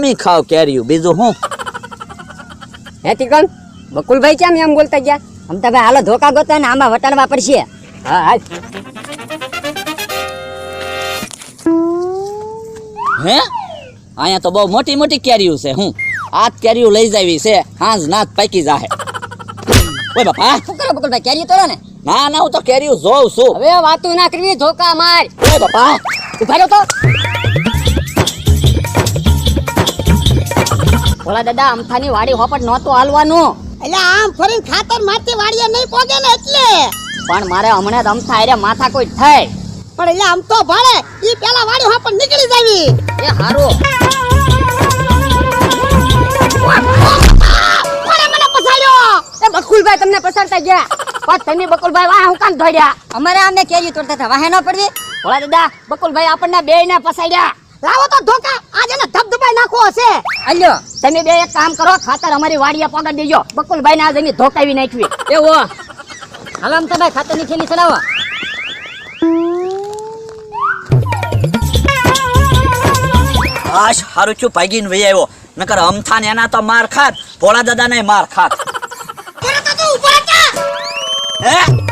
મી ખાવ કેરીયું બીજું હું હે તિકન બકુલભાઈ કેમ એમ બોલતા ગયા અમતા ભાઈ હાલો ધોકા ગોતા ને આમાં વટાણવા પડશે હા હાલ હે અહીંયા તો બહુ મોટી મોટી કેરીયું છે હું આજ કેરીયું લઈ જાવી છે હાંજ નાત પાકી જાહે ઓય બાપા શું કરો બકુલભાઈ કેરી તોડો ને ના ના હું તો કેરીયું જોઉં છું હવે વાતું ના કરવી ધોકા માર ઓય બાપા ઉભા રહો તો ઓલા દાદા અમથાની વાડી હોપટ નહોતું હાલવાનું એટલે આમ ફરીને ખાતર મારતી વાડીએ નહીં પોગે ને એટલે પણ મારે હમણાં જ અમથા હારે માથા કોઈ થાય પણ એટલે આમ તો ભાડે ઈ પેલા વાડી હોપટ નીકળી જાવી એ હારું કોણે મને પછાડ્યો એ બકુલભાઈ તમને પસારતા ગયા પાછ તમે બકુલભાઈ વાહ હું કામ ધોડ્યા અમારે આમને કેરી તોડતા હતા વાહે ન પડવી ઓલા દાદા બકુલભાઈ આપણને બેયને પસાડ્યા લાવો તો ધોકા આજે ને ધબધબાઈ નાખવો હશે અલ્યો તમે બે એક કામ કરો ખાતર અમારી વાડીએ પગાર દેજો બકુલભાઈ ને આજે ધોકાવી નાખવી એવો હાલ આમ તમે ખાતરની થેલી ચડાવો આશ હારું છું ભાગીને વહી આવ્યો નકર અમથાને એના તો માર ખાત ભોળા દાદાને માર ખાત ઉભા હતા હે